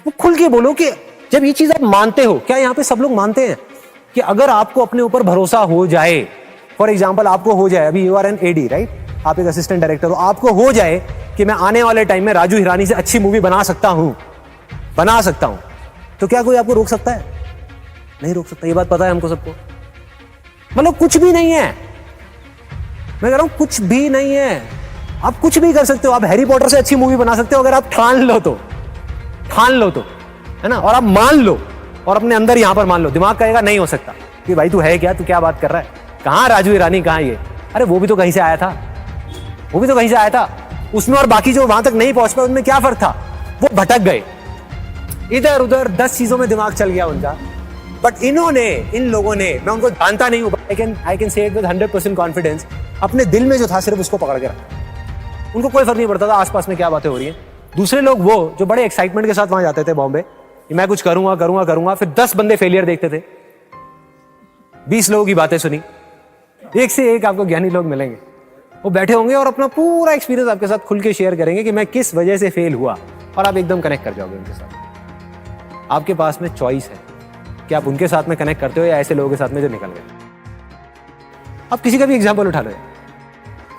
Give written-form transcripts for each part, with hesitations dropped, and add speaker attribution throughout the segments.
Speaker 1: वो खुल के बोलो कि जब ये चीज आप मानते हो, क्या यहाँ पे सब लोग मानते हैं कि अगर आपको अपने ऊपर भरोसा हो जाए, फॉर एग्जाम्पल आपको हो जाए, अभी you are an AD right, आप एक असिस्टेंट डायरेक्टर हो, आपको हो जाए कि मैं आने वाले टाइम में राजू हिरानी से अच्छी मूवी बना सकता हूं, तो क्या कोई आपको रोक सकता है? नहीं रोक सकता। ये बात पता है हमको सबको। मतलब कुछ भी नहीं है, मैं कह रहा हूं कुछ भी नहीं है। आप कुछ भी कर सकते हो, आप हैरी पॉटर से अच्छी मूवी बना सकते हो अगर आप ठान लो तो, है ना, और आप मान लो और अपने अंदर यहां पर मान लो। दिमाग कहेगा नहीं हो सकता कि भाई तू है क्या, तू क्या बात कर रहा है, कहां राजू हिरानी, कहां ये, अरे वो भी तो कहीं से आया था, उसमें और बाकी जो वहां तक नहीं पहुंच पाए उनमें क्या फर्क था? वो भटक गए इधर उधर, 10 चीजों में दिमाग चल गया उनका। बट इन लोगों ने, मैं उनको जानता नहीं हूं, I can say it with 100% confidence, अपने दिल में जो था सिर्फ उसको पकड़ के रखा। उनको कोई फर्क नहीं पड़ता था आसपास में क्या बातें हो रही हैं। दूसरे लोग वो जो बड़े एक्साइटमेंट के साथ वहां जाते थे बॉम्बे, मैं कुछ करूंगा, फिर 10 बंदे फेलियर देखते थे, 20 लोगों की बातें सुनी, एक से एक आपको ज्ञानी लोग मिलेंगे, वो बैठे होंगे और अपना पूरा एक्सपीरियंस आपके साथ खुल के शेयर करेंगे कि मैं किस वजह से फेल हुआ, और आप एकदम कनेक्ट कर जाओगे उनके साथ। आपके पास में चॉइस है कि आप उनके साथ में कनेक्ट करते हो या ऐसे लोगों के साथ में जो निकल गए। आप किसी का भी एग्जाम्पल उठा लो,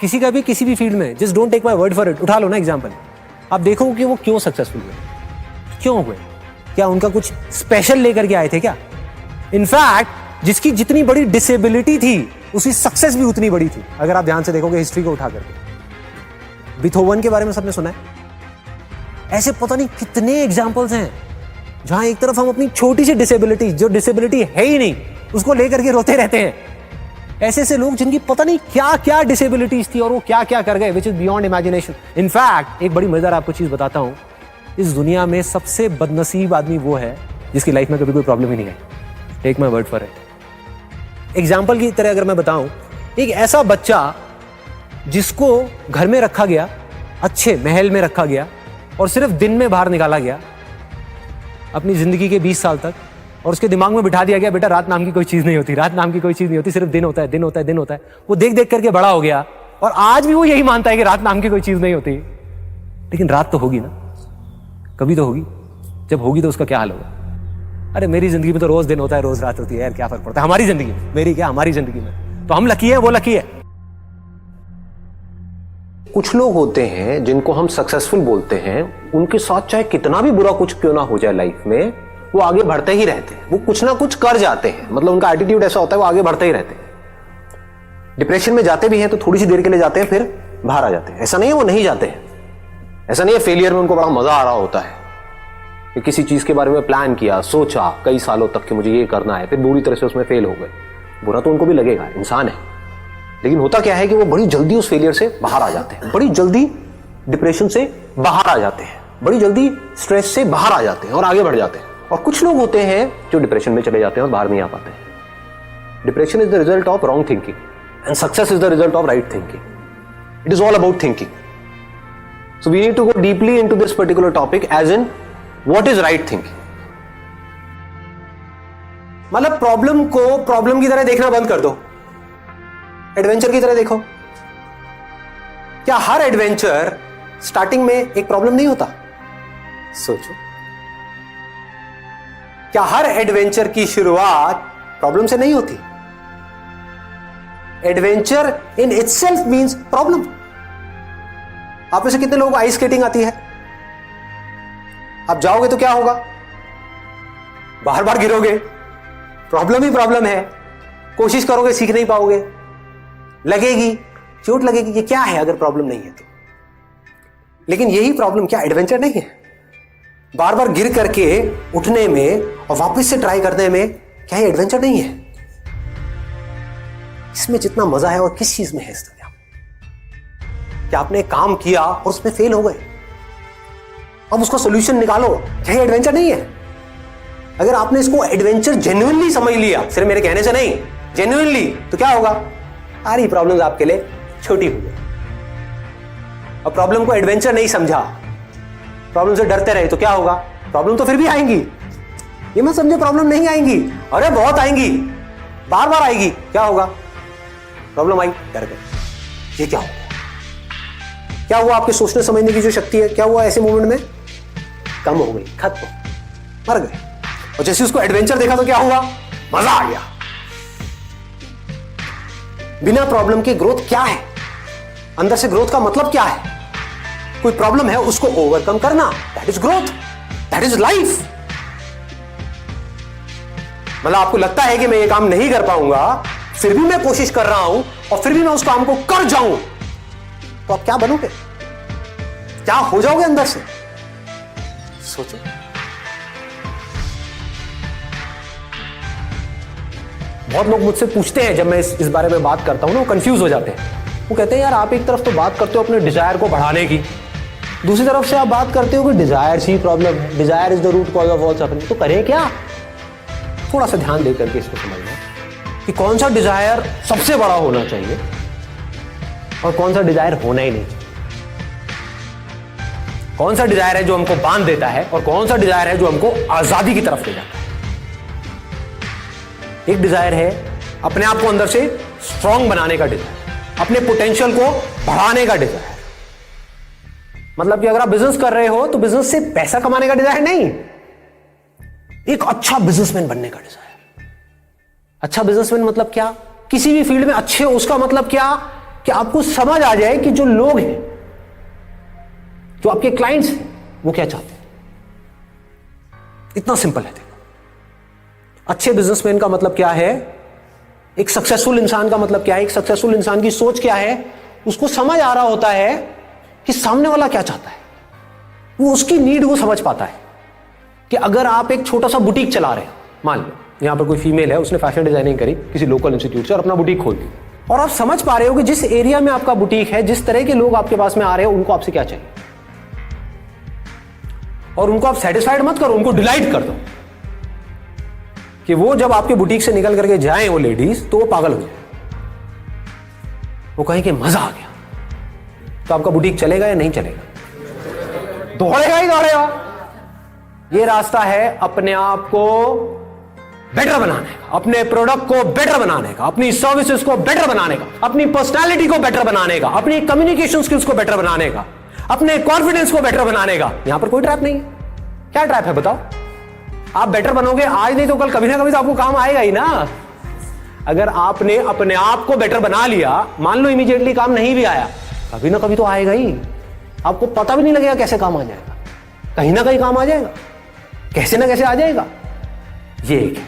Speaker 1: किसी का भी किसी भी फील्ड में, just don't take my word for it, उठा लो ना एग्जाम्पल। आप देखो कि वो क्यों सक्सेसफुल हुए, क्यों हुए, क्या उनका कुछ स्पेशल लेकर के आए थे क्या? इनफैक्ट जिसकी जितनी बड़ी डिसेबिलिटी थी उसकी सक्सेस भी उतनी बड़ी थी। अगर आप ध्यान से देखोगे हिस्ट्री को उठा करके, बीथोवन के बारे में सबने सुना है, ऐसे पता नहीं कितने एग्जाम्पल्स हैं जहां एक तरफ हम अपनी छोटी सी डिसेबिलिटी, जो डिसेबिलिटी है ही नहीं, उसको लेकर के रोते रहते हैं। ऐसे ऐसे लोग जिनकी पता नहीं क्या क्या डिसेबिलिटीज थी और वो क्या क्या कर गए, which is beyond imagination. In fact एक बड़ी मजेदार आपको चीज बताता हूं, इस दुनिया में सबसे बदनसीब आदमी वो है जिसकी लाइफ में कभी कोई प्रॉब्लम ही नहीं आई। Take my word for it. Example की तरह अगर मैं बताऊं, एक ऐसा बच्चा जिसको घर में रखा गया, अच्छे महल में रखा गया और सिर्फ दिन में बाहर निकाला गया अपनी जिंदगी के 20 साल तक, और उसके दिमाग में बिठा दिया गया बेटा रात नाम की कोई चीज नहीं होती, रात नाम की कोई चीज नहीं होती, सिर्फ दिन होता है। वो देख देख करके बड़ा हो गया और आज भी वो यही मानता है कि रात नाम की कोई चीज नहीं होती। लेकिन रात तो होगी ना, कभी तो होगी। जब होगी तो उसका क्या हाल होगा? अरे मेरी जिंदगी में तो रोज दिन होता है, रोज रात होती है यार, क्या फर्क पड़ता है हमारी जिंदगी में, मेरी क्या हमारी जिंदगी में, तो हम लकी है, वो लकी है।
Speaker 2: कुछ लोग होते हैं जिनको हम सक्सेसफुल बोलते हैं, उनके साथ चाहे कितना भी बुरा कुछ क्यों ना हो जाए लाइफ में, वो आगे बढ़ते ही रहते हैं, वो कुछ ना कुछ कर जाते हैं। मतलब उनका एटीट्यूड ऐसा होता है, वो आगे बढ़ते ही रहते हैं। डिप्रेशन में जाते भी हैं तो थोड़ी सी देर के लिए जाते हैं, फिर बाहर आ जाते हैं। ऐसा नहीं है वो नहीं जाते हैं, ऐसा नहीं है फेलियर में उनको बड़ा मजा आ रहा होता है कि किसी चीज के बारे में प्लान किया, सोचा कई सालों तक कि मुझे ये करना है, फिर बुरी तरह से उसमें फेल हो गए। बुरा तो उनको भी लगेगा, इंसान है। लेकिन होता क्या है कि वो बड़ी जल्दी उस फेलियर से बाहर आ जाते हैं, बड़ी जल्दी डिप्रेशन से बाहर आ जाते हैं, बड़ी जल्दी स्ट्रेस से बाहर आ जाते हैं और आगे बढ़ जाते हैं। और कुछ लोग होते हैं जो डिप्रेशन में चले जाते हैं और बाहर नहीं आ पाते हैं। Depression is the result of wrong thinking and success is the result of right thinking. It is all about thinking. So we need to go deeply into this particular topic, as in what is right thinking.
Speaker 1: मतलब problem को problem की तरह देखना बंद कर दो, adventure की तरह देखो। क्या हर एडवेंचर स्टार्टिंग में एक प्रॉब्लम नहीं होता? सोचो, क्या हर एडवेंचर की शुरुआत प्रॉब्लम से नहीं होती? Adventure in itself means problem. आप में से कितने लोगों को आइस स्केटिंग आती है? आप जाओगे तो क्या होगा? बार बार गिरोगे, प्रॉब्लम ही प्रॉब्लम है। कोशिश करोगे, सीख नहीं पाओगे, लगेगी, चोट लगेगी। ये क्या है अगर प्रॉब्लम नहीं है तो? लेकिन यही प्रॉब्लम क्या एडवेंचर नहीं है? बार बार गिर करके उठने में और वापस से ट्राई करने में क्या ये एडवेंचर नहीं है? इसमें जितना मजा है और किस चीज में है इस दुनिया में? क्या आपने काम किया और उसमें फेल हो गए, अब उसका सॉल्यूशन निकालो, क्या ये एडवेंचर नहीं है? अगर आपने इसको एडवेंचर जेन्युइनली समझ लिया, सिर्फ मेरे कहने से नहीं, जेन्युइनली, तो क्या होगा? सारी प्रॉब्लम्स आपके लिए छोटी हो गई। अब प्रॉब्लम को एडवेंचर नहीं समझा, प्रॉब्लम से डरते रहे तो क्या होगा? प्रॉब्लम तो फिर भी आएंगी। ये मत समझो प्रॉब्लम नहीं आएंगी, अरे बहुत आएंगी, बार बार आएगी। क्या होगा? प्रॉब्लम आई, डर गए। ये क्या हुआ? क्या हुआ? आपके सोचने समझने की जो शक्ति है, क्या हुआ ऐसे मोमेंट में? कम हो गई, खत्म।
Speaker 2: मर गए। और जैसे उसको एडवेंचर देखा तो क्या हुआ, मजा आ गया। बिना प्रॉब्लम के ग्रोथ क्या है, अंदर से ग्रोथ का मतलब क्या है? कोई प्रॉब्लम है उसको ओवरकम करना, that is growth, that is life. मतलब आपको लगता है कि मैं ये काम नहीं कर पाऊंगा, फिर भी मैं कोशिश कर रहा हूं और फिर भी मैं उस काम को कर जाऊं, तो आप क्या बनोगे, क्या हो जाओगे अंदर से? सोचो। बहुत लोग मुझसे पूछते हैं, जब मैं इस बारे में बात करता हूं ना, वो कंफ्यूज हो जाते हैं। वो कहते हैं यार आप एक तरफ तो बात करते हो अपने डिजायर को बढ़ाने की, दूसरी तरफ से आप बात करते हो कि डिजायर ही प्रॉब्लम है, desire is the root cause of all suffering. तो करें क्या? थोड़ा सा ध्यान दे करके इसको समझना कि कौन सा डिजायर सबसे बड़ा होना चाहिए और कौन सा डिजायर होना ही नहीं चाहिए। कौन सा डिजायर है जो हमको बांध देता है और कौन सा डिजायर है जो हमको आजादी की तरफ ले जाता है। एक डिजायर है अपने आप को अंदर से स्ट्रांग बनाने का डिजायर, अपने पोटेंशियल को बढ़ाने का डिजायर। मतलब कि अगर आप बिजनेस कर रहे हो तो बिजनेस से पैसा कमाने का डिजायर नहीं, एक अच्छा बिजनेसमैन बनने का डिजायर। अच्छा बिजनेसमैन मतलब क्या? किसी भी फील्ड में अच्छे हो उसका मतलब क्या? कि आपको समझ आ जाए कि जो लोग हैं, जो आपके क्लाइंट्स हैं, वो क्या चाहते हैं। इतना सिंपल है। देखो, अच्छे बिजनेसमैन का मतलब क्या है, एक सक्सेसफुल इंसान का मतलब क्या है, एक सक्सेसफुल इंसान की सोच क्या है, उसको समझ आ रहा होता है कि सामने वाला क्या चाहता है, वो उसकी नीड वो समझ पाता है। कि अगर आप एक छोटा सा बुटीक चला रहे हैं, मान लो यहां पर कोई फीमेल है, उसने फैशन डिजाइनिंग करी किसी लोकल इंस्टीट्यूट से और अपना बुटीक खोल दी, और आप समझ पा रहे हो कि जिस एरिया में आपका बुटीक है, जिस तरह के लोग आपके पास में आ रहे हैं, उनको आपसे क्या चाहिए, और उनको आप सेटिस्फाइड मत करो, उनको डिलाइट कर दो कि वो जब आपके बुटीक से निकल करके जाएं वो लेडीज, तो वो पागल हो जाए, वो कहें कि मजा आ गया। तो आपका बुटीक चलेगा या नहीं चलेगा? दौड़ेगा ही दौड़ेगा। ये रास्ता है अपने आप को बेटर बनाने का, अपने प्रोडक्ट को बेटर बनाने का, अपनी सर्विसेज को बेटर बनाने का, अपनी पर्सनालिटी को बेटर बनाने का, अपनी कम्युनिकेशन स्किल्स को बेटर बनाने का, अपने कॉन्फिडेंस को बेटर बनाने का। यहां पर कोई ट्रैप नहीं है। क्या ट्रैप है बताओ? आप बेटर बनोगे आज नहीं तो कल, कभी ना कभी तो आपको काम आएगा ही ना। अगर आपने अपने आप को बेटर बना लिया, मान लो इमीडिएटली काम नहीं भी आया, कभी ना कभी तो आएगा ही। आपको पता भी नहीं लगेगा कैसे काम आ जाएगा, कहीं ना कहीं काम आ जाएगा, कैसे ना कैसे आ जाएगा। ये एक है।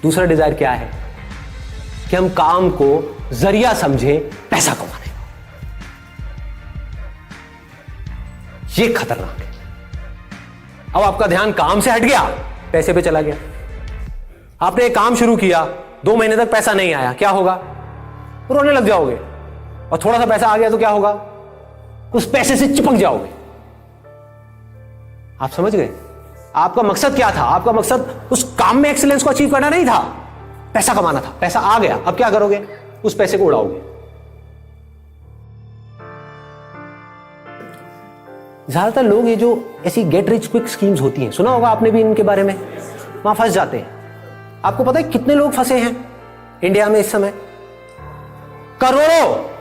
Speaker 2: दूसरा डिजायर क्या है कि हम काम को जरिया समझे पैसा कमाने का। ये खतरनाक है। अब आपका ध्यान काम से हट गया, पैसे पे चला गया। आपने एक काम शुरू किया, 2 महीने तक पैसा नहीं आया, क्या होगा? रोने लग जाओगे। और थोड़ा सा पैसा आ गया तो क्या होगा? उस पैसे से चिपक जाओगे। आप समझ गए? आपका मकसद क्या था? आपका मकसद उस काम में एक्सीलेंस को अचीव करना नहीं था, पैसा कमाना था। पैसा आ गया, अब क्या करोगे? उस पैसे को उड़ाओगे। ज्यादातर लोग ये जो ऐसी गेट रिच क्विक स्कीम्स होती हैं, सुना होगा आपने भी इनके बारे में, वहां फंस जाते हैं। आपको पता है कितने लोग फंसे हैं इंडिया में इस समय? करोड़ों।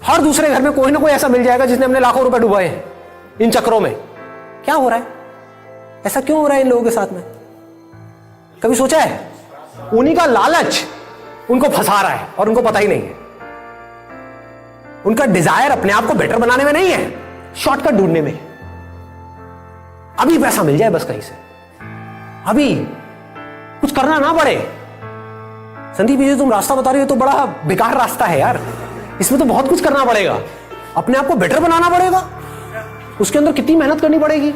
Speaker 2: हर दूसरे घर में कोई ना कोई ऐसा मिल जाएगा जिसने अपने लाखों रुपए डुबाए हैं इन चक्रों में। क्या हो रहा है? ऐसा क्यों हो रहा है इन लोगों के साथ में? कभी सोचा है? उन्हीं का लालच उनको फंसा रहा है और उनको पता ही नहीं है। उनका डिजायर अपने आप को बेटर बनाने में नहीं है, शॉर्टकट ढूंढने में है। अभी पैसा मिल जाए बस कहीं से, अभी कुछ करना ना पड़े। संदीप जी तुम रास्ता बता रहे हो तो बड़ा बेकार रास्ता है यार, इसमें तो बहुत कुछ करना पड़ेगा। अपने आप को बेटर बनाना पड़ेगा, उसके अंदर कितनी मेहनत करनी पड़ेगी,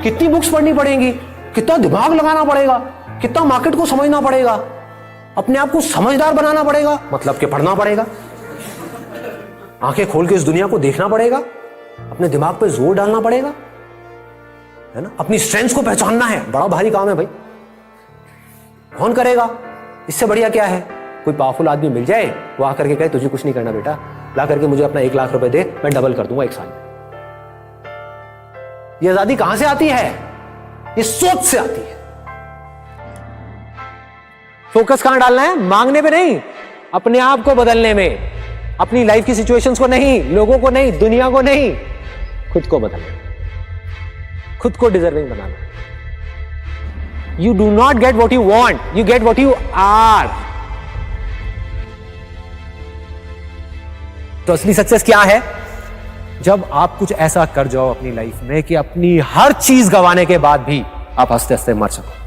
Speaker 2: कितनी बुक्स पढ़नी पड़ेंगी, कितना दिमाग लगाना पड़ेगा, कितना मार्केट को समझना पड़ेगा, अपने आप को समझदार बनाना पड़ेगा, मतलब कि पढ़ना पड़ेगा, आंखें खोल के इस दुनिया को देखना पड़ेगा, अपने दिमाग पे जोर डालना पड़ेगा, है ना। अपनी स्ट्रेंथ्स को पहचानना है, बड़ा भारी काम है भाई। कौन करेगा? इससे बढ़िया क्या है? कोई पावरफुल आदमी मिल जाए, वो आकर के कहे तुझे कुछ नहीं करना बेटा, ला करके मुझे अपना 1 लाख रुपए दे, मैं डबल कर दूंगा 1 साल में। ये आजादी कहां से आती है? ये सोच से आती है। फोकस कहां डालना है? मांगने पे नहीं, अपने आप को बदलने में। अपनी लाइफ की सिचुएशंस को नहीं, लोगों को नहीं, दुनिया को नहीं, खुद को बदलना।
Speaker 1: खुद को डिजर्विंग बनाना। You do not get what you want, you get what you are. तो असली सक्सेस क्या है? जब आप कुछ ऐसा कर जाओ अपनी लाइफ में कि अपनी हर चीज गंवाने के बाद भी आप हंसते हंसते मर सको।